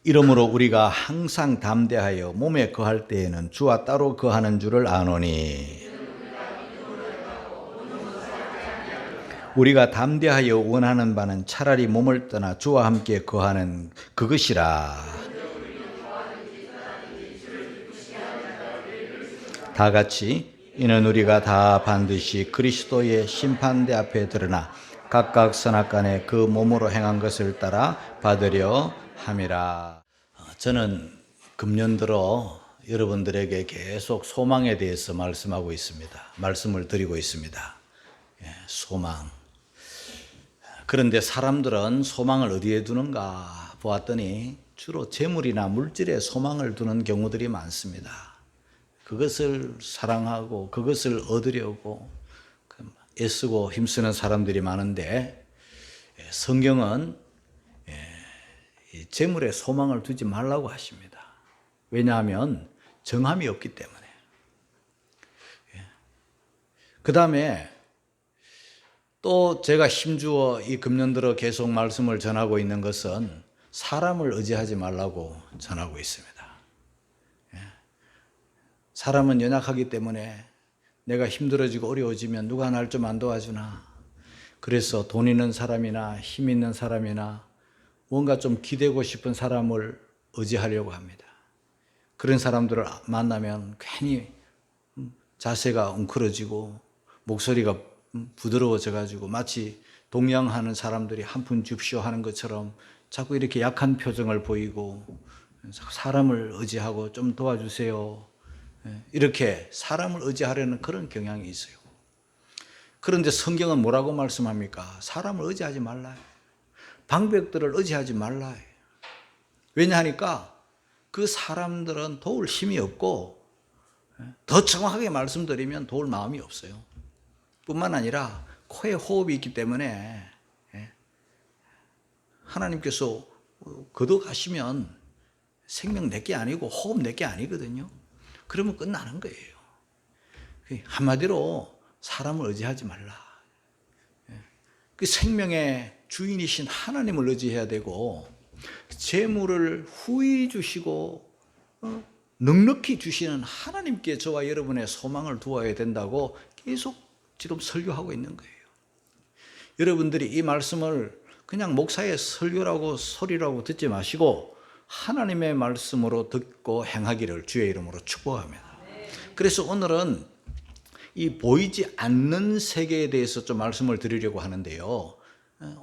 이러므로 우리가 항상 담대하여 몸에 거할 때에는 주와 따로 거하는 줄을 아노니 우리가 담대하여 원하는 바는 차라리 몸을 떠나 주와 함께 거하는 그것이라. 다 같이 이는 우리가 다 반드시 그리스도의 심판대 앞에 드러나 각각 선악간에 그 몸으로 행한 것을 따라 받으려 함이라. 저는 금년 들어 여러분들에게 계속 소망에 대해서 말씀하고 있습니다. 말씀을 드리고 있습니다. 소망. 그런데 사람들은 소망을 어디에 두는가 보았더니 주로 재물이나 물질에 소망을 두는 경우들이 많습니다. 그것을 사랑하고 그것을 얻으려고 애쓰고 힘쓰는 사람들이 많은데 성경은 재물에 소망을 두지 말라고 하십니다. 왜냐하면 정함이 없기 때문에. 그 다음에 또 제가 힘주어 이 금년 들어 계속 말씀을 전하고 있는 것은 사람을 의지하지 말라고 전하고 있습니다. 사람은 연약하기 때문에 내가 힘들어지고 어려워지면 누가 날 좀 안 도와주나. 그래서 돈 있는 사람이나 힘 있는 사람이나 뭔가 좀 기대고 싶은 사람을 의지하려고 합니다. 그런 사람들을 만나면 괜히 자세가 웅크러지고 목소리가 부드러워져 가지고 마치 동양하는 사람들이 한 푼 줍쇼 하는 것처럼 자꾸 이렇게 약한 표정을 보이고 사람을 의지하고 좀 도와주세요. 이렇게 사람을 의지하려는 그런 경향이 있어요. 그런데 성경은 뭐라고 말씀합니까? 사람을 의지하지 말라. 방백들을 의지하지 말라. 왜냐하니까 그 사람들은 도울 힘이 없고 더 정확하게 말씀드리면 도울 마음이 없어요. 뿐만 아니라 코에 호흡이 있기 때문에 하나님께서 거둬가시면 생명 내게 아니고 호흡 내게 아니거든요. 그러면 끝나는 거예요. 한마디로 사람을 의지하지 말라. 그 생명의 주인이신 하나님을 의지해야 되고 재물을 후히 주시고 넉넉히 주시는 하나님께 저와 여러분의 소망을 두어야 된다고 계속 지금 설교하고 있는 거예요. 여러분들이 이 말씀을 그냥 목사의 설교라고 소리라고 듣지 마시고 하나님의 말씀으로 듣고 행하기를 주의 이름으로 축복합니다. 그래서 오늘은 이 보이지 않는 세계에 대해서 좀 말씀을 드리려고 하는데요.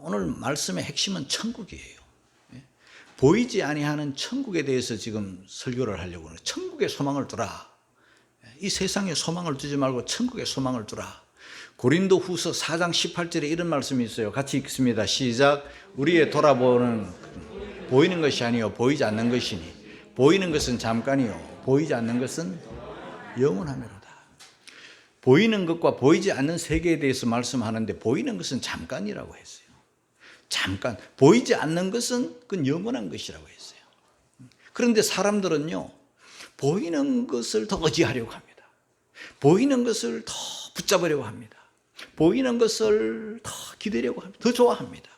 오늘 말씀의 핵심은 천국이에요. 보이지 아니하는 천국에 대해서 지금 설교를 하려고 하는, 천국에 소망을 두라. 이 세상에 소망을 두지 말고 천국에 소망을 두라. 고린도후서 4장 18절에 이런 말씀이 있어요. 같이 읽습니다. 시작. 우리의 돌아보는 보이는 것이 아니요 보이지 않는 것이니 보이는 것은 잠깐이요 보이지 않는 것은 영원하미로다. 보이는 것과 보이지 않는 세계에 대해서 말씀하는데 보이는 것은 잠깐이라고 했어요. 잠깐. 보이지 않는 것은 그건 영원한 것이라고 했어요. 그런데 사람들은요, 보이는 것을 더 의지하려고 합니다. 보이는 것을 더 붙잡으려고 합니다. 보이는 것을 더 기대려고 합니다. 더 좋아합니다.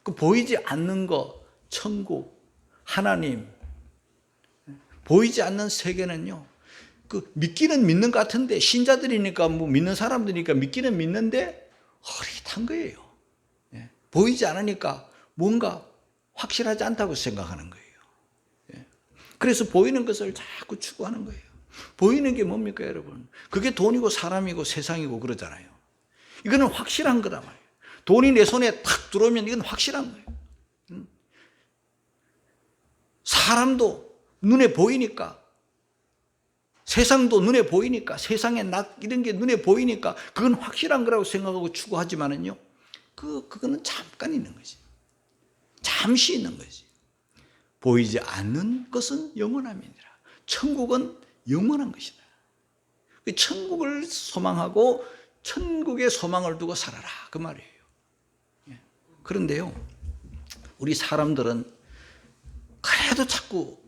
그 보이지 않는 것, 천국, 하나님, 보이지 않는 세계는요, 그 믿기는 믿는 것 같은데, 신자들이니까 뭐 믿는 사람들이니까 믿기는 믿는데 흐릿한 거예요. 보이지 않으니까 뭔가 확실하지 않다고 생각하는 거예요. 그래서 보이는 것을 자꾸 추구하는 거예요. 보이는 게 뭡니까, 여러분? 그게 돈이고 사람이고 세상이고 그러잖아요. 이거는 확실한 거란 말이에요. 돈이 내 손에 탁 들어오면 이건 확실한 거예요. 사람도 눈에 보이니까, 세상도 눈에 보이니까, 세상의 낙 이런 게 눈에 보이니까 그건 확실한 거라고 생각하고 추구하지만은요, 그거는 잠깐 있는 거지. 잠시 있는 거지. 보이지 않는 것은 영원함이니라. 천국은 영원한 것이다. 천국을 소망하고 천국에 소망을 두고 살아라, 그 말이에요. 그런데요, 우리 사람들은 그래도 자꾸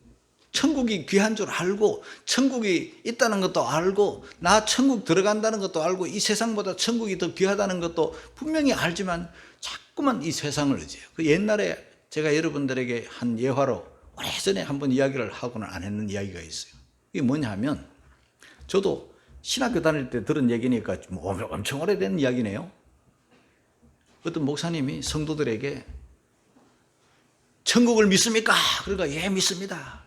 천국이 귀한 줄 알고 천국이 있다는 것도 알고 나 천국 들어간다는 것도 알고 이 세상보다 천국이 더 귀하다는 것도 분명히 알지만 자꾸만 이 세상을 의지해요. 그 옛날에 제가 여러분들에게 한 예화로 오래전에 한번 이야기를 하고는 안 했는 이야기가 있어요. 이게 뭐냐 하면, 저도 신학교 다닐 때 들은 얘기니까 뭐 엄청 오래된 이야기네요. 어떤 목사님이 성도들에게 천국을 믿습니까? 그러니까 예, 믿습니다.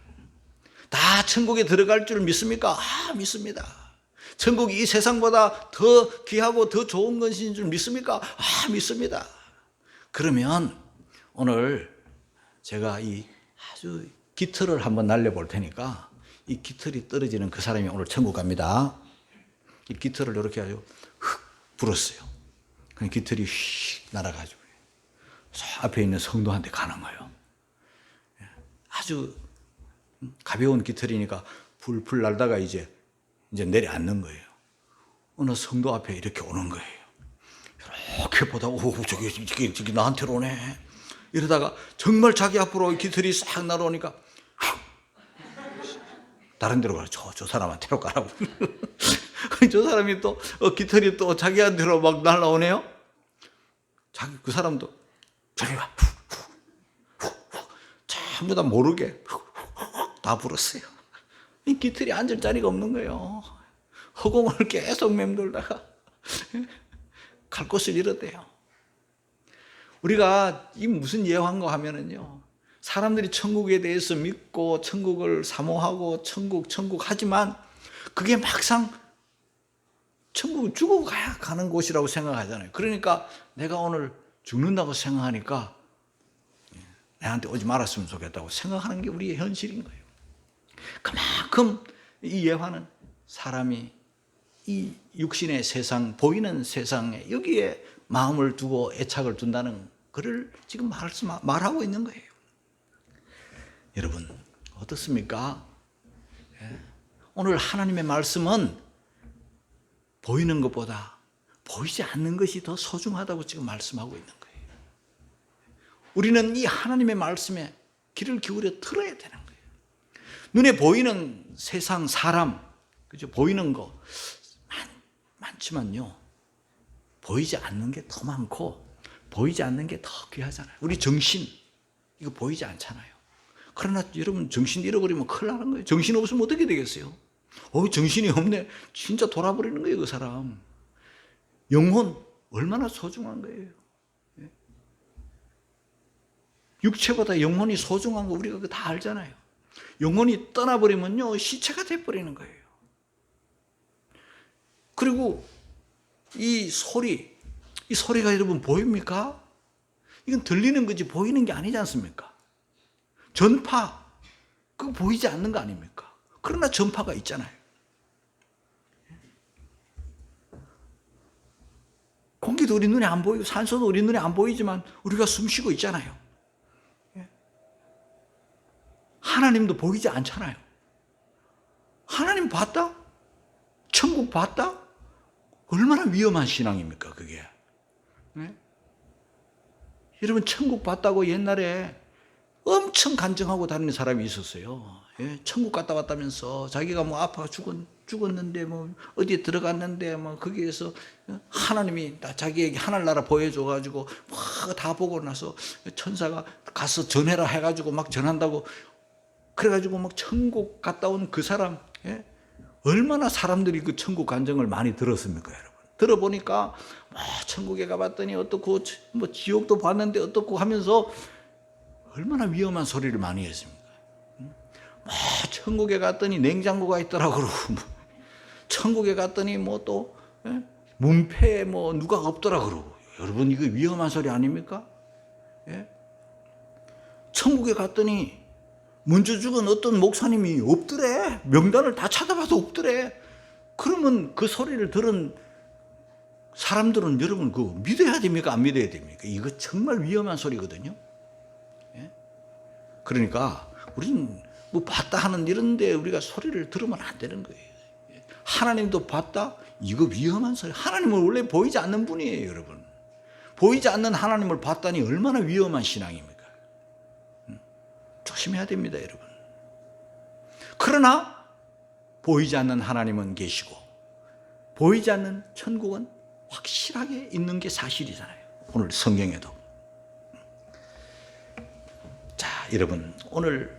다 천국에 들어갈 줄 믿습니까? 아, 믿습니다. 천국이 이 세상보다 더 귀하고 더 좋은 것인 줄 믿습니까? 아, 믿습니다. 그러면 오늘 제가 이 아주 깃털을 한번 날려볼 테니까 이 깃털이 떨어지는 그 사람이 오늘 천국 갑니다. 이 깃털을 이렇게 아주 흙 불었어요. 그 깃털이 휙 날아가지고 앞에 있는 성도한테 가는 거예요. 아주 가벼운 깃털이니까 풀풀 날다가 이제 내려앉는 거예요. 어느 성도 앞에 이렇게 오는 거예요. 이렇게 보다가 저기 나한테로 오네. 이러다가 정말 자기 앞으로 깃털이 싹 날아오니까 다른 데로 가서 저 사람한테로 가라고. 저 사람이 또 깃털이 또 자기한테로 막 날아오네요. 그 사람도 저리 가. 전부 다 모르게 다 불었어요. 이 깃털이 앉을 자리가 없는 거예요. 허공을 계속 맴돌다가 갈 곳을 잃었대요. 우리가 이 무슨 예화인가 하면은요, 사람들이 천국에 대해서 믿고 천국을 사모하고 천국 하지만 그게 막상 천국은 죽고 가는 곳이라고 생각하잖아요. 그러니까 내가 오늘 죽는다고 생각하니까 내한테 오지 말았으면 좋겠다고 생각하는 게 우리의 현실인 거예요. 그만큼 이 예화는 사람이 이 육신의 세상, 보이는 세상에 여기에 마음을 두고 애착을 둔다는 것을 지금 말하고 있는 거예요. 여러분 어떻습니까? 오늘 하나님의 말씀은 보이는 것보다 보이지 않는 것이 더 소중하다고 지금 말씀하고 있는 거예요. 우리는 이 하나님의 말씀에 귀를 기울여 들어야 되는 거예요. 눈에 보이는 세상, 사람, 그죠? 보이는 거 많지만요, 보이지 않는 게 더 많고 보이지 않는 게 더 귀하잖아요. 우리 정신, 이거 보이지 않잖아요. 그러나 여러분 정신 잃어버리면 큰일 나는 거예요. 정신 없으면 어떻게 되겠어요? 정신이 없네. 진짜 돌아버리는 거예요, 그 사람. 영혼 얼마나 소중한 거예요. 육체보다 영혼이 소중한 거 우리가 다 알잖아요. 영혼이 떠나버리면요, 시체가 돼버리는 거예요. 그리고 이 소리가 여러분 보입니까? 이건 들리는 거지 보이는 게 아니지 않습니까? 전파, 그거 보이지 않는 거 아닙니까? 그러나 전파가 있잖아요. 공기도 우리 눈에 안 보이고 산소도 우리 눈에 안 보이지만 우리가 숨 쉬고 있잖아요. 하나님도 보이지 않잖아요. 하나님 봤다? 천국 봤다? 얼마나 위험한 신앙입니까, 그게? 네? 여러분, 천국 봤다고 옛날에 엄청 간증하고 다니는 사람이 있었어요. 천국 갔다 왔다면서 자기가 뭐 아파가 죽었는데 뭐 어디에 들어갔는데 뭐 거기에서 하나님이 자기에게 하늘나라 보여줘가지고 막 다 보고 나서 천사가 가서 전해라 해가지고 막 전한다고 그래가지고 막 천국 갔다 온 그 사람, 얼마나 사람들이 그 천국 간증을 많이 들었습니까, 여러분? 들어보니까 천국에 가봤더니 어떻고 뭐 지옥도 봤는데 어떻고 하면서 얼마나 위험한 소리를 많이 했습니까? 천국에 갔더니 냉장고가 있더라 그러고, 천국에 갔더니 뭐 또 문패에 뭐 누가 없더라 그러고. 여러분, 이거 위험한 소리 아닙니까? 천국에 갔더니 먼저 죽은 어떤 목사님이 없더래. 명단을 다 찾아봐도 없더래. 그러면 그 소리를 들은 사람들은 여러분 그거 믿어야 됩니까? 안 믿어야 됩니까? 이거 정말 위험한 소리거든요. 그러니까 우리는 뭐 봤다 하는 이런데 우리가 소리를 들으면 안 되는 거예요. 하나님도 봤다? 이거 위험한 소리. 하나님은 원래 보이지 않는 분이에요, 여러분. 보이지 않는 하나님을 봤다니 얼마나 위험한 신앙입니까? 조심해야 됩니다, 여러분. 그러나 보이지 않는 하나님은 계시고 보이지 않는 천국은 확실하게 있는 게 사실이잖아요. 오늘 성경에도. 자, 여러분, 오늘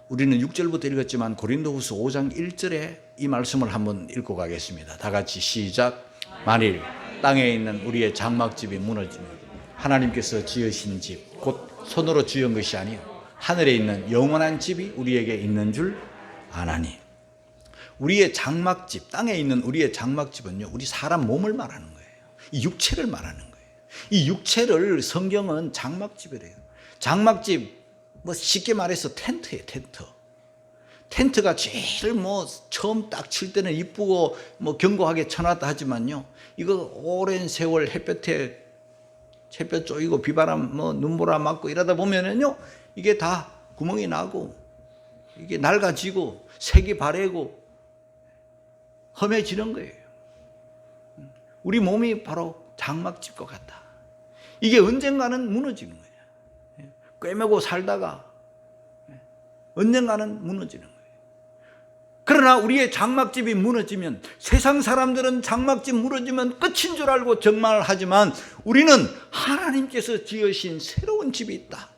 우리는 6절부터 읽었지만 고린도후서 5장 1절에 이 말씀을 한번 읽고 가겠습니다. 다 같이 시작. 만일 땅에 있는 우리의 장막집이 무너지면 하나님께서 지으신 집, 곧 손으로 지은 것이 아니요 하늘에 있는 영원한 집이 우리에게 있는 줄 아나니. 우리의 장막집, 땅에 있는 우리의 장막집은요, 우리 사람 몸을 말하는 거예요. 이 육체를 말하는 거예요. 이 육체를 성경은 장막집이래요. 장막집, 뭐 쉽게 말해서 텐트예요, 텐트. 텐트가 제일 처음 딱 칠 때는 이쁘고 견고하게 쳐놨다 하지만요, 이거 오랜 세월 햇볕 쪼이고 비바람 눈보라 맞고 이러다 보면은요, 이게 다 구멍이 나고 이게 낡아지고 색이 바래고 험해지는 거예요. 우리 몸이 바로 장막집과 같다. 이게 언젠가는 무너지는 거예요. 꿰매고 살다가 언젠가는 무너지는 거예요. 그러나 우리의 장막집이 무너지면, 세상 사람들은 장막집 무너지면 끝인 줄 알고 적말하지만 우리는 하나님께서 지으신 새로운 집이 있다.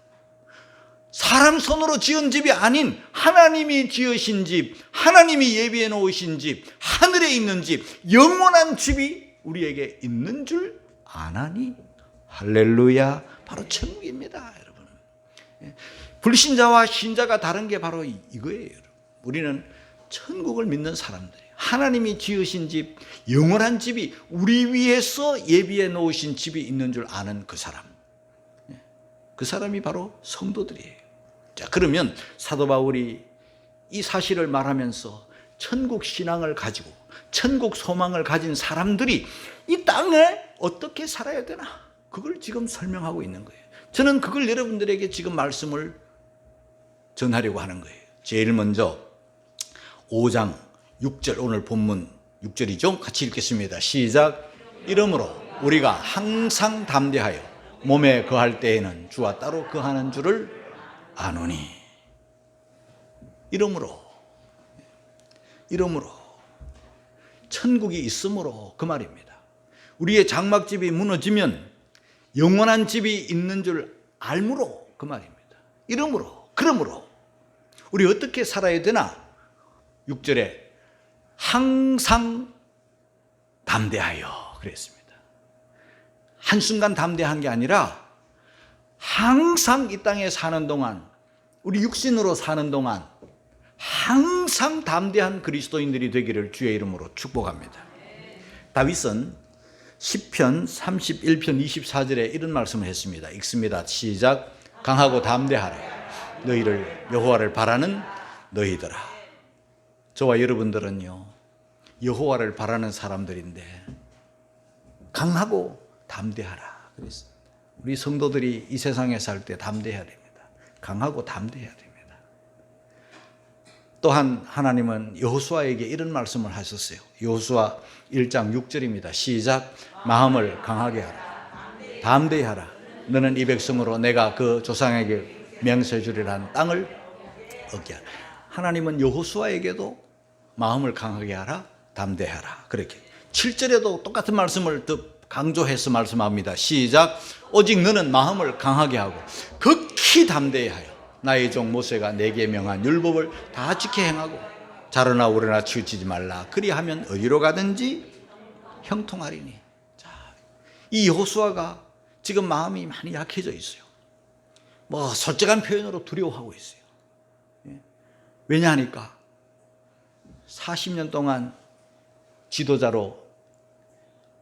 사람 손으로 지은 집이 아닌 하나님이 지으신 집, 하나님이 예비해 놓으신 집, 하늘에 있는 집, 영원한 집이 우리에게 있는 줄 아나니. 할렐루야. 바로 천국입니다, 여러분. 불신자와 신자가 다른 게 바로 이거예요, 여러분. 우리는 천국을 믿는 사람들이에요. 하나님이 지으신 집, 영원한 집이 우리 위해서 예비해 놓으신 집이 있는 줄 아는 그 사람. 그 사람이 바로 성도들이에요. 자, 그러면 사도 바울이 이 사실을 말하면서 천국 신앙을 가지고 천국 소망을 가진 사람들이 이 땅에 어떻게 살아야 되나, 그걸 지금 설명하고 있는 거예요. 저는 그걸 여러분들에게 지금 말씀을 전하려고 하는 거예요. 제일 먼저 5장 6절, 오늘 본문 6절이죠. 같이 읽겠습니다. 시작. 이러므로 우리가 항상 담대하여 몸에 거할 때에는 주와 따로 거하는 줄을 아노니. 이러므로 천국이 있으므로, 그 말입니다. 우리의 장막집이 무너지면 영원한 집이 있는 줄 알므로, 그 말입니다. 그러므로 우리 어떻게 살아야 되나? 6절에 항상 담대하여 그랬습니다. 한순간 담대한 게 아니라 항상 이 땅에 사는 동안, 우리 육신으로 사는 동안 항상 담대한 그리스도인들이 되기를 주의 이름으로 축복합니다. 다윗은 시편 31편 24절에 이런 말씀을 했습니다. 읽습니다. 시작. 강하고 담대하라 너희를 여호와를 바라는 너희들아. 저와 여러분들은요, 여호와를 바라는 사람들인데 강하고 담대하라 그랬습니다. 우리 성도들이 이 세상에 살 때 담대해야 됩니다. 강하고 담대해야 됩니다. 또한 하나님은 여호수아에게 이런 말씀을 하셨어요. 여호수아 1장 6절입니다. 시작. 마음을 강하게 하라. 담대하라. 너는 이 백성으로 내가 그 조상에게 명세 주리라는 땅을 얻게 하라. 하나님은 여호수아에게도 마음을 강하게 하라, 담대하라. 그렇게 7절에도 똑같은 말씀을 더 강조해서 말씀합니다. 시작. 오직 너는 마음을 강하게 하고 극히 담대하여 나의 종 모세가 내게 명한 율법을 다 지켜 행하고 자르나 우러나 치우치지 말라. 그리하면 어디로 가든지 형통하리니. 자, 이 여호수아가 지금 마음이 많이 약해져 있어요. 솔직한 표현으로 두려워하고 있어요. 왜냐하니까 40년 동안 지도자로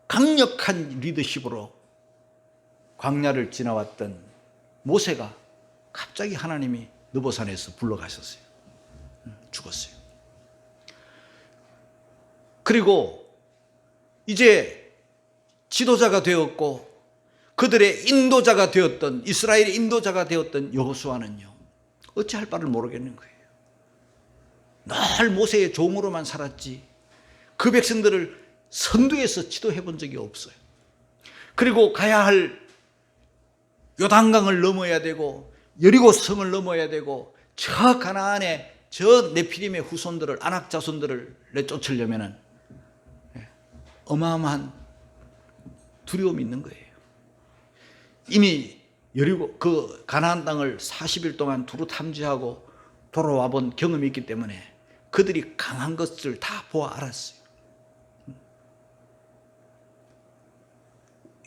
강력한 리더십으로 광야를 지나왔던 모세가 갑자기 하나님이 느보산에서 불러가셨어요. 죽었어요. 그리고 이제 지도자가 되었고 그들의 인도자가 되었던, 이스라엘의 인도자가 되었던 여호수아는요, 어찌할 바를 모르겠는 거예요. 늘 모세의 종으로만 살았지 그 백성들을 선두에서 지도해 본 적이 없어요. 그리고 가야 할 요단강을 넘어야 되고 여리고 성을 넘어야 되고 저 가나안의 저 네피림의 후손들을, 아낙 자손들을 내쫓으려면은 어마어마한 두려움이 있는 거예요. 이미 여리고 그 가나안 땅을 40일 동안 두루 탐지하고 돌아와 본 경험이 있기 때문에 그들이 강한 것을 다 보아 알았어요.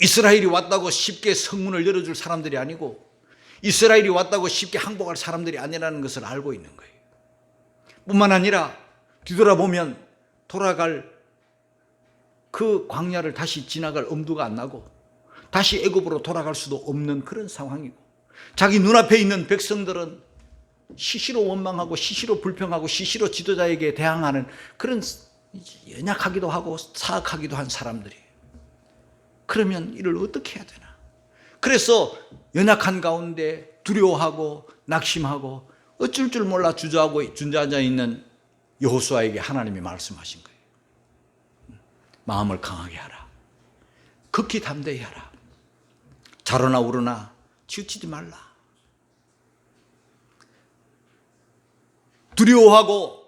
이스라엘이 왔다고 쉽게 성문을 열어줄 사람들이 아니고 이스라엘이 왔다고 쉽게 항복할 사람들이 아니라는 것을 알고 있는 거예요. 뿐만 아니라 뒤돌아보면 돌아갈 그 광야를 다시 지나갈 엄두가 안 나고 다시 애굽으로 돌아갈 수도 없는 그런 상황이고 자기 눈앞에 있는 백성들은 시시로 원망하고 시시로 불평하고 시시로 지도자에게 대항하는 그런 연약하기도 하고 사악하기도 한 사람들이에요. 그러면 이를 어떻게 해야 되나? 그래서 연약한 가운데 두려워하고 낙심하고 어쩔 줄 몰라 주저앉아 있는 여호수아에게 하나님이 말씀하신 거예요. 마음을 강하게 하라. 극히 담대히 하라. 자로나 우러나 치우치지 말라. 두려워하고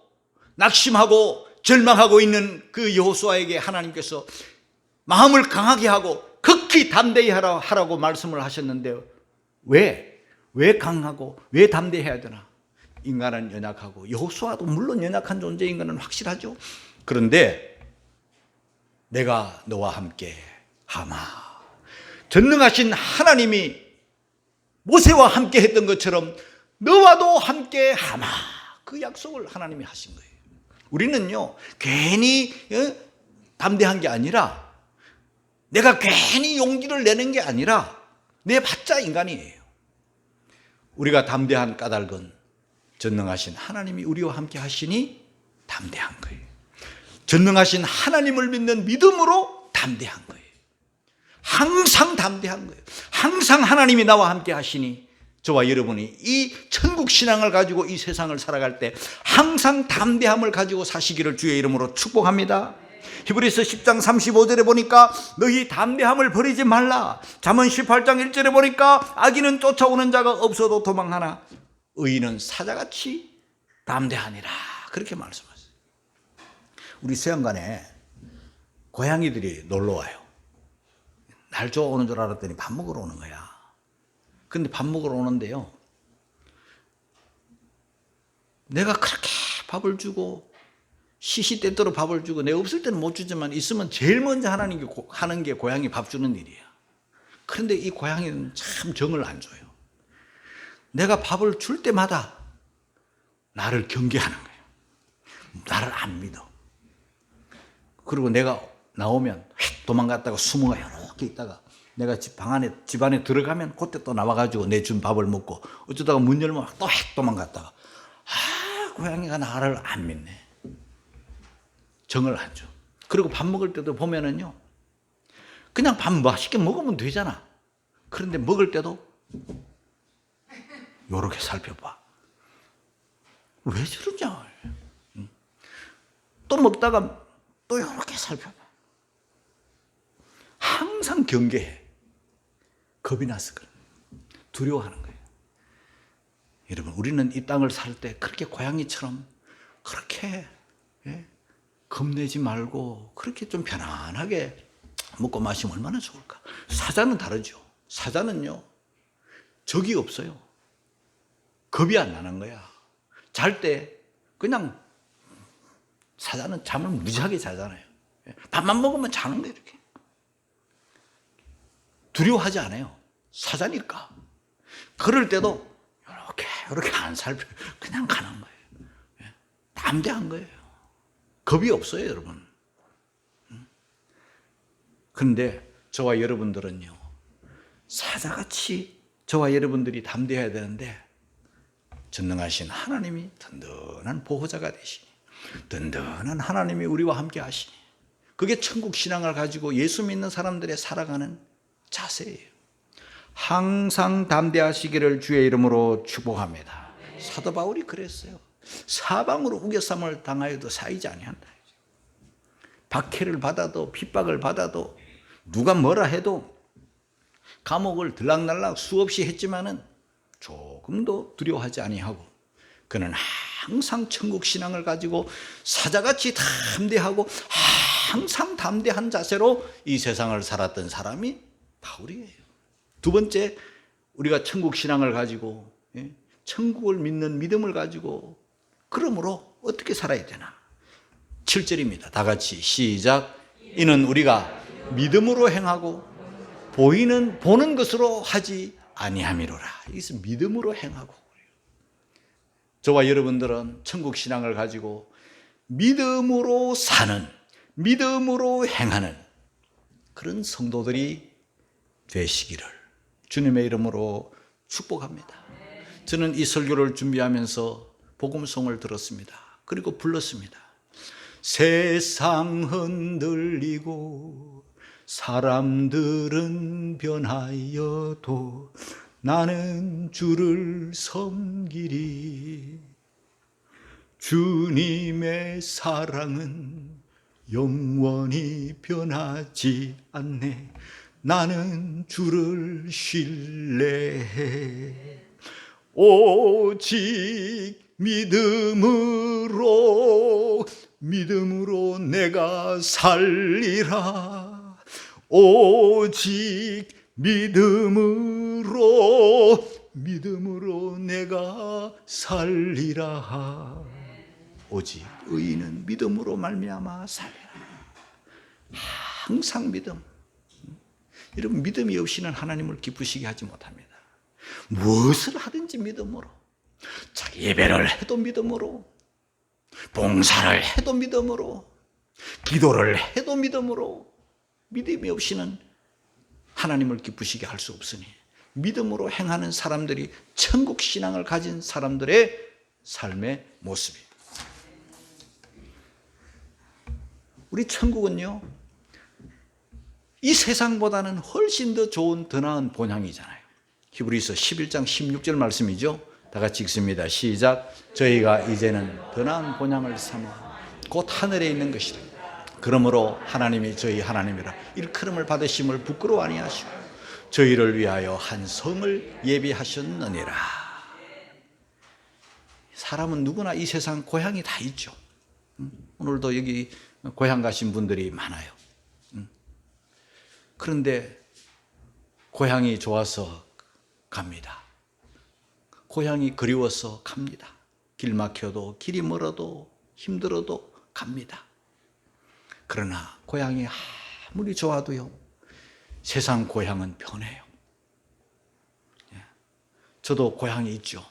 낙심하고 절망하고 있는 그 여호수아에게 하나님께서 마음을 강하게 하고 극히 담대히 하라고 말씀을 하셨는데 왜 강하고 왜 담대해야 되나? 인간은 연약하고 여호수아도 물론 연약한 존재인 것은 확실하죠. 그런데 내가 너와 함께 하마. 전능하신 하나님이 모세와 함께 했던 것처럼 너와도 함께 하마. 그 약속을 하나님이 하신 거예요. 우리는요 괜히 담대한 게 아니라 내가 괜히 용기를 내는 게 아니라 내봤자 인간이에요. 우리가 담대한 까닭은 전능하신 하나님이 우리와 함께 하시니 담대한 거예요. 전능하신 하나님을 믿는 믿음으로 담대한 거예요. 항상 담대한 거예요. 항상 하나님이 나와 함께 하시니 저와 여러분이 이 천국 신앙을 가지고 이 세상을 살아갈 때 항상 담대함을 가지고 사시기를 주의 이름으로 축복합니다. 히브리서 10장 35절에 보니까 너희 담대함을 버리지 말라. 잠언 18장 1절에 보니까 악인은 쫓아오는 자가 없어도 도망하나 의인은 사자같이 담대하니라. 그렇게 말씀하셨어요. 우리 수양관에 고양이들이 놀러 와요. 날 좋아 오는 줄 알았더니 밥 먹으러 오는 거야. 근데 밥 먹으러 오는데요, 내가 그렇게 밥을 주고 시시때때로 밥을 주고 내가 없을 때는 못 주지만 있으면 제일 먼저 하는 게 고양이 밥 주는 일이야. 그런데 이 고양이는 참 정을 안 줘요. 내가 밥을 줄 때마다 나를 경계하는 거예요. 나를 안 믿어. 그리고 내가 나오면 휙 도망갔다가 숨어가 이렇게 있다가 내가 집 안에 들어가면 그때 또 나와가지고 내 준 밥을 먹고 어쩌다가 문 열면 또 휙 도망갔다가 고양이가 나를 안 믿네. 정을 안 줘. 그리고 밥 먹을 때도 보면은요, 그냥 밥 맛있게 먹으면 되잖아. 그런데 먹을 때도 요렇게 살펴봐. 왜 저러냐. 또 먹다가 또 요렇게 살펴봐. 항상 경계해. 겁이 나서 그래. 두려워하는 거예요. 여러분, 우리는 이 땅을 살 때 그렇게 고양이처럼 그렇게 겁내지 말고 그렇게 좀 편안하게 먹고 마시면 얼마나 좋을까. 사자는 다르죠. 사자는요, 적이 없어요. 겁이 안 나는 거야. 잘 때 그냥 사자는 잠을 무지하게 자잖아요. 밥만 먹으면 자는 거예요. 이렇게 두려워하지 않아요. 사자니까. 그럴 때도 이렇게 안 살펴 그냥 가는 거예요. 담대한 거예요. 겁이 없어요, 여러분. 그런데 저와 여러분들은요, 사자같이 저와 여러분들이 담대해야 되는데 전능하신 하나님이 든든한 보호자가 되시니, 든든한 하나님이 우리와 함께 하시니, 그게 천국 신앙을 가지고 예수 믿는 사람들의 살아가는 자세예요. 항상 담대하시기를 주의 이름으로 축복합니다. 사도 바울이 그랬어요. 사방으로 우겨쌈을 당하여도 사이지 아니한다. 박해를 받아도 핍박을 받아도 누가 뭐라 해도 감옥을 들락날락 수없이 했지만은 조금도 두려워하지 아니하고 그는 항상 천국 신앙을 가지고 사자같이 담대하고 항상 담대한 자세로 이 세상을 살았던 사람이 바울이에요. 두 번째, 우리가 천국 신앙을 가지고 천국을 믿는 믿음을 가지고 그러므로 어떻게 살아야 되나? 7절입니다. 다 같이 시작. 이는 우리가 믿음으로 행하고 보는 것으로 하지 아니함이로라. 이것은 믿음으로 행하고. 저와 여러분들은 천국 신앙을 가지고 믿음으로 사는, 믿음으로 행하는 그런 성도들이 되시기를 주님의 이름으로 축복합니다. 저는 이 설교를 준비하면서 복음송을 들었습니다. 그리고 불렀습니다. 세상 흔들리고 사람들은 변하여도 나는 주를 섬기리. 주님의 사랑은 영원히 변하지 않네. 나는 주를 신뢰해. 오직 믿음으로 내가 살리라. 오직 믿음으로 내가 살리라. 오직 의인은 믿음으로 말미암아 살리라. 항상 믿음. 여러분, 믿음이 없이는 하나님을 기쁘시게 하지 못합니다. 무엇을 하든지 믿음으로, 자기 예배를 해도 믿음으로, 봉사를 해도 믿음으로, 기도를 해도 믿음으로. 믿음이 없이는 하나님을 기쁘시게 할 수 없으니 믿음으로 행하는 사람들이 천국 신앙을 가진 사람들의 삶의 모습입니다. 우리 천국은요, 이 세상보다는 훨씬 더 좋은 더 나은 본향이잖아요. 히브리서 11장 16절 말씀이죠. 다 같이 읽습니다. 시작. 저희가 이제는 더 나은 본향을 삼아 곧 하늘에 있는 것이라. 그러므로 하나님이 저희 하나님이라 일컬음을 받으심을 부끄러워 아니하시고 저희를 위하여 한 성을 예비하셨느니라. 사람은 누구나 이 세상 고향이 다 있죠. 오늘도 여기 고향 가신 분들이 많아요. 그런데 고향이 좋아서 갑니다. 고향이 그리워서 갑니다. 길 막혀도, 길이 멀어도, 힘들어도 갑니다. 그러나 고향이 아무리 좋아도요, 세상 고향은 변해요. 저도 고향이 있죠.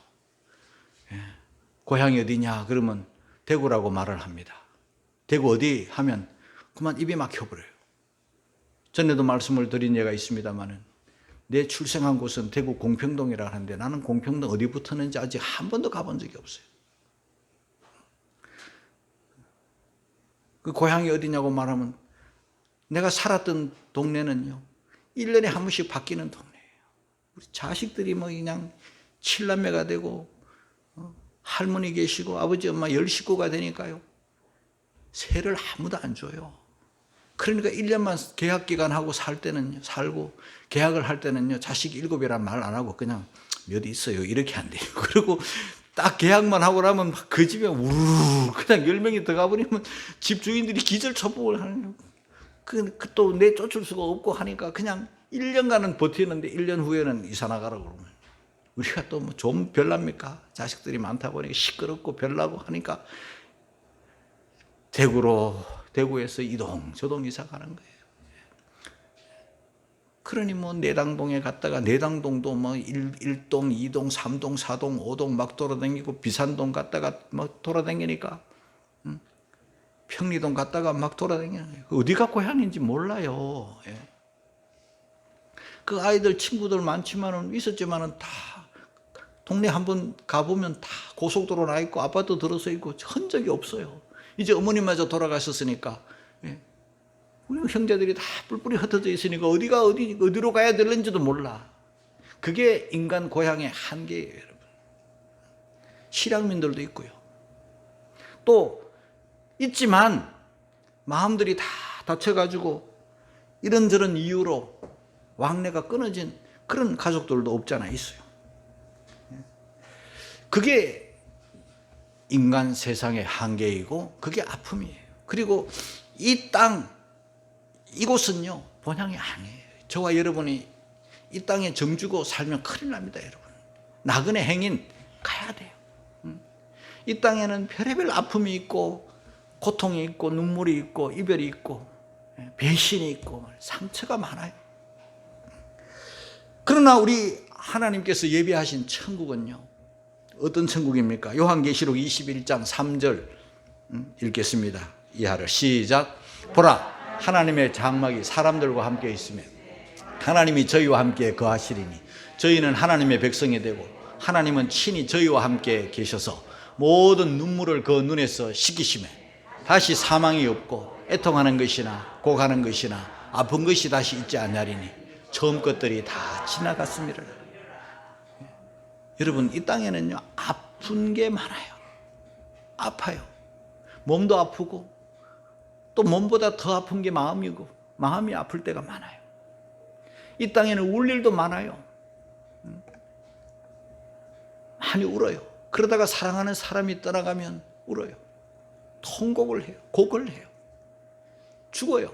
고향이 어디냐 그러면 대구라고 말을 합니다. 대구 어디 하면 그만 입이 막혀버려요. 전에도 말씀을 드린 예가 있습니다마는 내 출생한 곳은 대구 공평동이라 하는데 나는 공평동 어디 붙었는지 아직 한 번도 가본 적이 없어요. 그 고향이 어디냐고 말하면 내가 살았던 동네는요, 1년에 한 번씩 바뀌는 동네예요. 우리 자식들이 뭐 그냥 7남매가 되고 할머니 계시고 아버지 엄마 10식구가 되니까요, 세를 아무도 안 줘요. 그러니까 1년만 계약기간하고 살 때는 살고, 계약을 할 때는요, 자식 7이란 말 안 하고 그냥 몇 있어요 이렇게 한대요. 그리고 딱 계약만 하고 나면 그 집에 우르르 그냥 10명이 들어가 버리면 집 주인들이 기절초복을 하는 거예요. 또 내쫓을 수가 없고 하니까 그냥 1년간은 버티는데 1년 후에는 이사 나가라고 그러면 우리가 또 뭐 좀 별납니까? 자식들이 많다 보니까 시끄럽고 별나고 하니까 대구에서 저동 이사 가는 거예요. 그러니 뭐 내당동에 갔다가 내당동도 뭐 1동, 2동, 3동, 4동, 5동 막 돌아다니고 비산동 갔다가 막 돌아다니니까 평리동 갔다가 막 돌아다니는 거예요. 어디가 고향인지 몰라요. 그 아이들 친구들 많지만은 있었지만은 다 동네 한번 가보면 다 고속도로 나 있고 아파트 들어서 있고 흔적이 없어요. 이제 어머님마저 돌아가셨으니까 우리 형제들이 다 뿔뿔이 흩어져 있으니까 어디로 가야 되는지도 몰라. 그게 인간 고향의 한계예요, 여러분. 실향민들도 있고요. 또 있지만 마음들이 다 다쳐가지고 이런저런 이유로 왕래가 끊어진 그런 가족들도 없잖아 있어요. 그게 인간 세상의 한계이고 그게 아픔이에요. 그리고 이 땅, 이곳은요 본향이 아니에요. 저와 여러분이 이 땅에 정주고 살면 큰일 납니다, 여러분. 나그네 행인 가야 돼요. 이 땅에는 별의별 아픔이 있고 고통이 있고 눈물이 있고 이별이 있고 배신이 있고 상처가 많아요. 그러나 우리 하나님께서 예비하신 천국은요, 어떤 천국입니까? 요한계시록 21장 3절 읽겠습니다. 이하를 시작. 보라, 하나님의 장막이 사람들과 함께 있으며 하나님이 저희와 함께 거하시리니 저희는 하나님의 백성이 되고 하나님은 친히 저희와 함께 계셔서 모든 눈물을 그 눈에서 씻기시며 다시 사망이 없고 애통하는 것이나 고가는 것이나 아픈 것이 다시 있지 않냐리니 처음 것들이 다 지나갔습니다. 여러분, 이 땅에는요 아픈 게 많아요. 아파요. 몸도 아프고 또 몸보다 더 아픈 게 마음이고 마음이 아플 때가 많아요. 이 땅에는 울 일도 많아요. 많이 울어요. 그러다가 사랑하는 사람이 떠나가면 울어요. 통곡을 해요. 곡을 해요. 죽어요.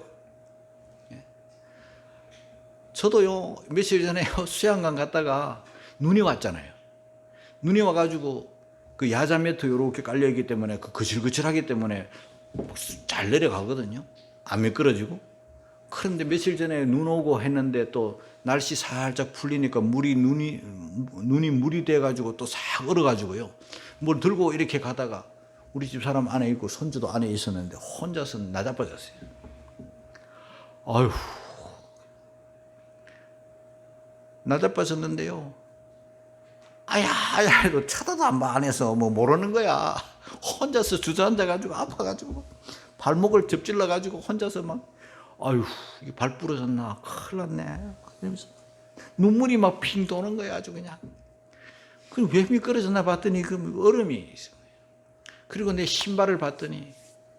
저도요 며칠 전에 수양관 갔다가 눈이 왔잖아요. 눈이 와가지고 그 야자 매트 이렇게 깔려있기 때문에 그 거칠거칠하기 때문에 잘 내려가거든요. 안 미끄러지고. 그런데 며칠 전에 눈 오고 했는데 또 날씨 살짝 풀리니까 눈이 물이 돼가지고 또 싹 얼어가지고요. 뭘 들고 이렇게 가다가 우리 집 사람 안에 있고 손주도 안에 있었는데 혼자서 나자빠졌어요. 아휴, 나자빠졌는데요. 아야 해도 쳐다도 안 봐. 안에서 뭐 모르는 거야. 혼자서 주저앉아가지고 아파가지고 발목을 접질러가지고 혼자서 막 아유, 이게 발 부러졌나? 큰일 났네. 그러면서 눈물이 막 핑 도는 거야, 아주 그냥. 그럼 왜 미끄러졌나 봤더니 그 얼음이 있어요. 그리고 내 신발을 봤더니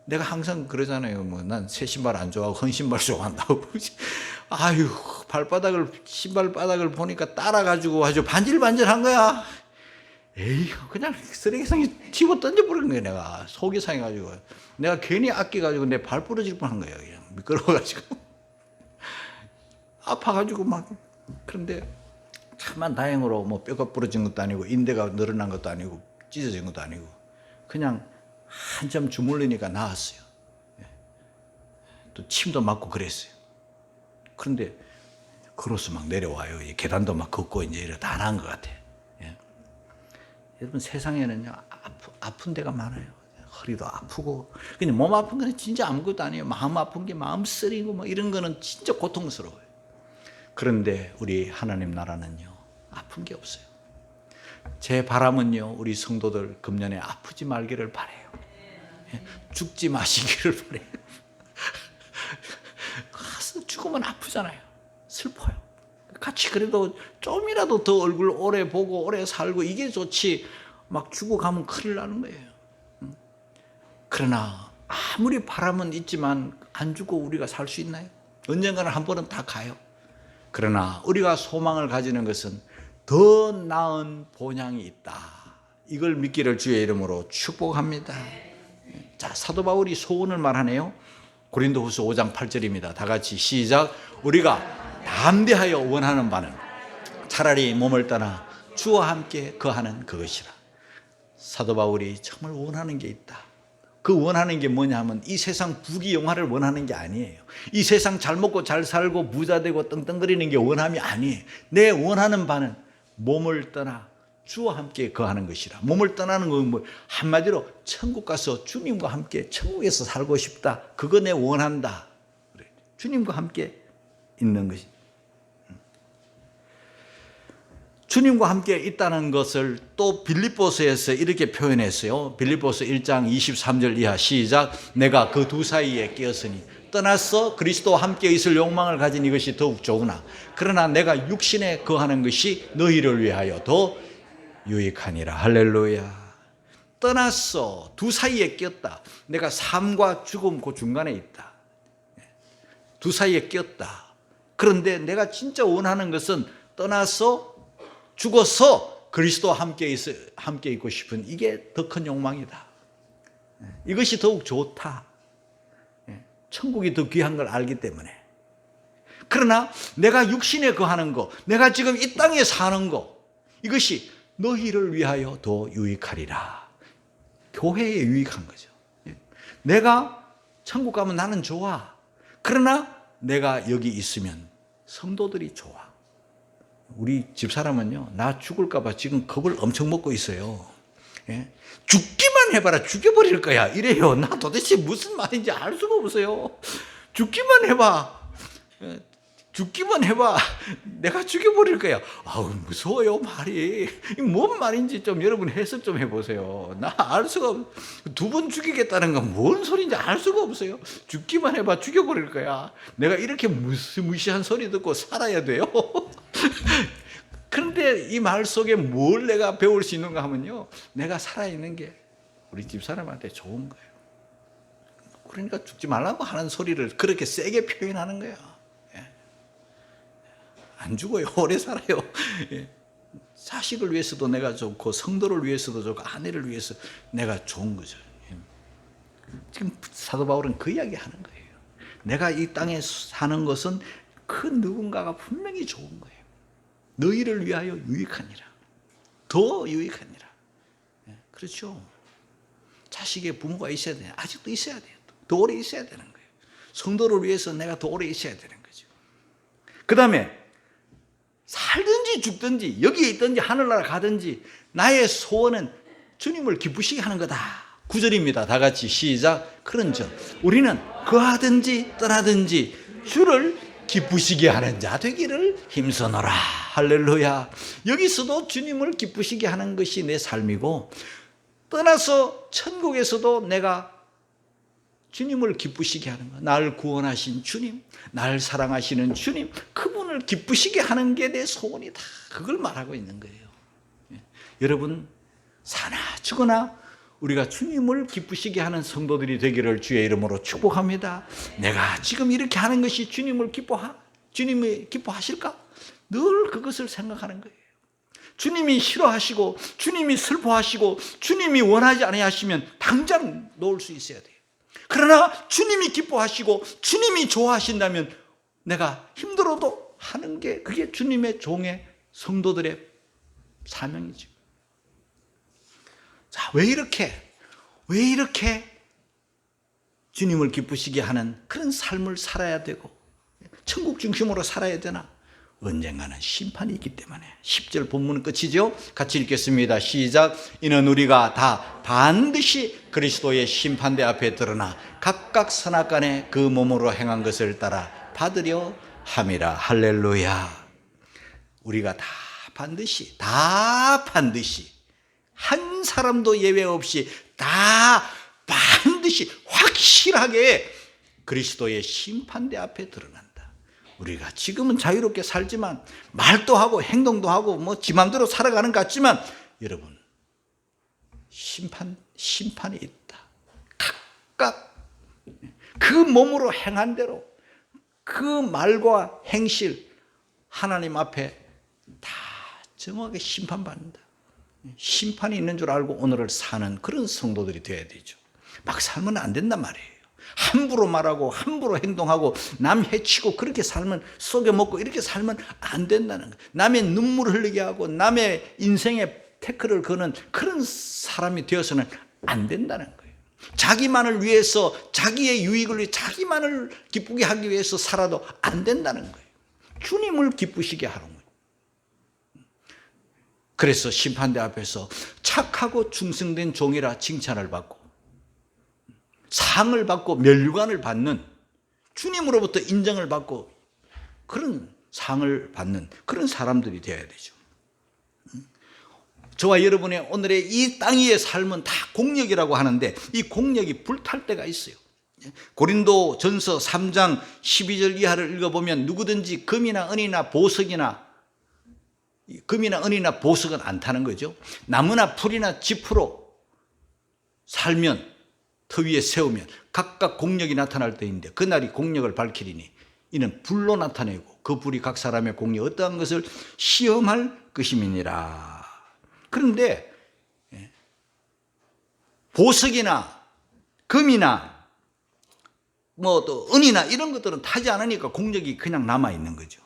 내가 항상 그러잖아요. 뭐 난 새 신발 안 좋아하고 헌 신발 좋아한다고. 아유, 신발 바닥을 보니까 따라가지고 아주 반질반질한 거야. 에이, 그냥 쓰레기통에 집어 던져버린 거야, 내가. 속이 상해가지고. 내가 괜히 아껴가지고 내 발 부러질 뻔한 거예요, 그냥. 미끄러워가지고. 아파가지고 막. 그런데 참만 다행으로 뭐 뼈가 부러진 것도 아니고 인대가 늘어난 것도 아니고 찢어진 것도 아니고 그냥 한참 주물르니까 나았어요. 또 침도 맞고 그랬어요. 그런데 걸어서 막 내려와요. 계단도 막 걷고 이제 이래 다 나은 것 같아요. 여러분, 세상에는요 아픈 데가 많아요. 허리도 아프고. 근데 몸 아픈 거는 진짜 아무것도 아니에요. 마음 아픈 게 마음 쓰리고 뭐 이런 거는 진짜 고통스러워요. 그런데 우리 하나님 나라는요 아픈 게 없어요. 제 바람은요 우리 성도들 금년에 아프지 말기를 바라요. 죽지 마시기를 바라요. 가서 죽으면 아프잖아요. 슬퍼요. 같이 그래도 좀이라도 더 얼굴 오래 보고 오래 살고 이게 좋지 막 죽어가면 큰일 나는 거예요. 그러나 아무리 바람은 있지만 안 죽고 우리가 살 수 있나요? 언젠가는 한 번은 다 가요. 그러나 우리가 소망을 가지는 것은 더 나은 본향이 있다. 이걸 믿기를 주의 이름으로 축복합니다. 자, 사도 바울이 소원을 말하네요. 고린도후서 5장 8절입니다. 다 같이 시작. 우리가 담대하여 원하는 바는 차라리 몸을 떠나 주와 함께 거하는 그것이라. 사도 바울이 정말 원하는 게 있다. 그 원하는 게 뭐냐 하면 이 세상 부귀영화를 원하는 게 아니에요. 이 세상 잘 먹고 잘 살고 부자 되고 떵떵거리는 게 원함이 아니에요. 내 원하는 바는 몸을 떠나 주와 함께 거하는 것이라. 몸을 떠나는 건 뭐 한마디로 천국 가서 주님과 함께 천국에서 살고 싶다. 그거 내 원한다. 주님과 함께 있는 것이. 주님과 함께 있다는 것을 또 빌립보서에서 이렇게 표현했어요. 빌립보서 1장 23절 이하 시작. 내가 그 두 사이에 끼었으니 떠나서 그리스도와 함께 있을 욕망을 가진 이것이 더욱 좋으나 그러나 내가 육신에 거하는 것이 너희를 위하여 더 유익하니라. 할렐루야. 떠났어. 두 사이에 끼었다. 내가 삶과 죽음 그 중간에 있다. 두 사이에 끼었다. 그런데 내가 진짜 원하는 것은 떠나서 죽어서 그리스도와 함께 있고 싶은 이게 더 큰 욕망이다. 이것이 더욱 좋다. 천국이 더 귀한 걸 알기 때문에. 그러나 내가 육신에 거하는 거, 내가 지금 이 땅에 사는 거, 이것이 너희를 위하여 더 유익하리라. 교회에 유익한 거죠. 내가 천국 가면 나는 좋아. 그러나 내가 여기 있으면 성도들이 좋아. 우리 집사람은요, 나 죽을까 봐 지금 겁을 엄청 먹고 있어요. 예? 죽기만 해봐라, 죽여버릴 거야 이래요. 나 도대체 무슨 말인지 알 수가 없어요. 죽기만 해봐. 죽기만 해봐. 내가 죽여버릴 거야. 아우, 무서워요, 말이. 뭔 말인지 좀 여러분 해석 좀 해보세요. 나 알 수가 없, 2번 죽이겠다는 건 뭔 소리인지 알 수가 없어요. 죽기만 해봐, 죽여버릴 거야. 내가 이렇게 무시무시한 소리 듣고 살아야 돼요? 그런데 이 말 속에 뭘 내가 배울 수 있는가 하면요, 내가 살아있는 게 우리 집사람한테 좋은 거예요. 그러니까 죽지 말라고 하는 소리를 그렇게 세게 표현하는 거예요. 안 죽어요. 오래 살아요. 자식을 위해서도 내가 좋고, 성도를 위해서도 좋고, 아내를 위해서 내가 좋은 거죠. 지금 사도 바울은 그 이야기 하는 거예요. 내가 이 땅에 사는 것은 그 누군가가 분명히 좋은 거예요. 너희를 위하여 유익하니라. 더 유익하니라. 그렇죠. 자식의 부모가 있어야 돼요. 아직도 있어야 돼요. 더 오래 있어야 되는 거예요. 성도를 위해서 내가 더 오래 있어야 되는 거죠. 그 다음에 살든지 죽든지 여기에 있든지 하늘나라 가든지 나의 소원은 주님을 기쁘시게 하는 거다. 9절입니다. 다 같이 시작. 그런즉 우리는 거하든지 떠나든지 주를 기쁘시게 하는 자 되기를 힘써노라. 할렐루야. 여기서도 주님을 기쁘시게 하는 것이 내 삶이고, 떠나서 천국에서도 내가 주님을 기쁘시게 하는 것, 날 구원하신 주님, 날 사랑하시는 주님, 그분을 기쁘시게 하는 게 내 소원이다. 그걸 말하고 있는 거예요. 여러분, 사나 죽으나 우리가 주님을 기쁘시게 하는 성도들이 되기를 주의 이름으로 축복합니다. 내가 지금 이렇게 하는 것이 주님이 기뻐하실까? 늘 그것을 생각하는 거예요. 주님이 싫어하시고 주님이 슬퍼하시고 주님이 원하지 아니하시면 당장 놓을 수 있어야 돼요. 그러나 주님이 기뻐하시고 주님이 좋아하신다면 내가 힘들어도 하는 게, 그게 주님의 종의 성도들의 사명이죠. 자, 왜 이렇게 주님을 기쁘시게 하는 그런 삶을 살아야 되고 천국 중심으로 살아야 되나? 언젠가는 심판이 있기 때문에. 10절 본문은 끝이죠. 같이 읽겠습니다. 시작. 이는 우리가 다 반드시 그리스도의 심판대 앞에 드러나 각각 선악간에 그 몸으로 행한 것을 따라 받으려 함이라. 할렐루야. 우리가 다 반드시 한 사람도 예외 없이 다 반드시 확실하게 그리스도의 심판대 앞에 드러난다. 우리가 지금은 자유롭게 살지만, 말도 하고 행동도 하고 뭐 지 맘대로 살아가는 것 같지만, 여러분, 심판이 있다. 각각 그 몸으로 행한 대로 그 말과 행실 하나님 앞에 다 정확하게 심판받는다. 심판이 있는 줄 알고 오늘을 사는 그런 성도들이 되어야 되죠. 막 살면 안 된단 말이에요. 함부로 말하고 함부로 행동하고 남 해치고 그렇게 살면, 속여먹고 이렇게 살면 안 된다는 거예요. 남의 눈물 흘리게 하고 남의 인생에 태클을 거는 그런 사람이 되어서는 안 된다는 거예요. 자기만을 위해서, 자기의 유익을 위해 자기만을 기쁘게 하기 위해서 살아도 안 된다는 거예요. 주님을 기쁘시게 하는 거예요. 그래서 심판대 앞에서 착하고 충성된 종이라 칭찬을 받고 상을 받고 면류관을 받는, 주님으로부터 인정을 받고 그런 상을 받는 그런 사람들이 되어야 되죠. 저와 여러분의 오늘의 이 땅 위의 삶은 다 공력이라고 하는데, 이 공력이 불탈 때가 있어요. 고린도 전서 3장 12절 이하를 읽어보면 누구든지 금이나 은이나 보석은 안 타는 거죠. 나무나 풀이나 짚으로 살면, 터 위에 세우면 각각 공력이 나타날 때인데, 그날이 공력을 밝히리니 이는 불로 나타내고 그 불이 각 사람의 공력 어떠한 것을 시험할 것임이니라. 그런데 보석이나 금이나 뭐 또 은이나 이런 것들은 타지 않으니까 공력이 그냥 남아 있는 거죠.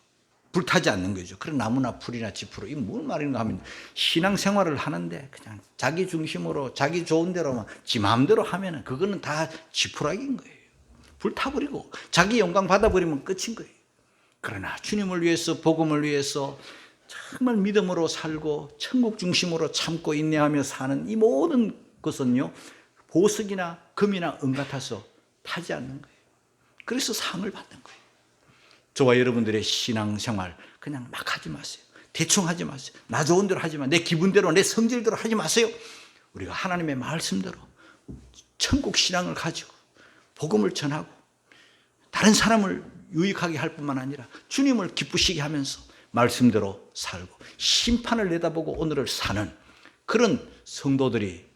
불타지 않는 거죠. 그런 나무나 풀이나 지푸로 이 뭘 말인가 하면 신앙생활을 하는데 그냥 자기 중심으로 자기 좋은 대로만 지 마음대로 하면은 그거는 다 지푸라기인 거예요. 불타버리고 자기 영광 받아버리면 끝인 거예요. 그러나 주님을 위해서 복음을 위해서 정말 믿음으로 살고 천국 중심으로 참고 인내하며 사는 이 모든 것은요 보석이나 금이나 은 같아서 타지 않는 거예요. 그래서 상을 받는 거예요. 저와 여러분들의 신앙생활 그냥 막 하지 마세요. 대충 하지 마세요. 나 좋은 대로 하지 마. 내 기분대로 내 성질대로 하지 마세요. 우리가 하나님의 말씀대로 천국 신앙을 가지고 복음을 전하고 다른 사람을 유익하게 할 뿐만 아니라 주님을 기쁘시게 하면서 말씀대로 살고 심판을 내다보고 오늘을 사는 그런 성도들이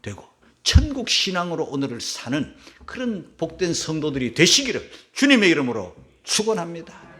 되고 천국 신앙으로 오늘을 사는 그런 복된 성도들이 되시기를 주님의 이름으로 축원합니다.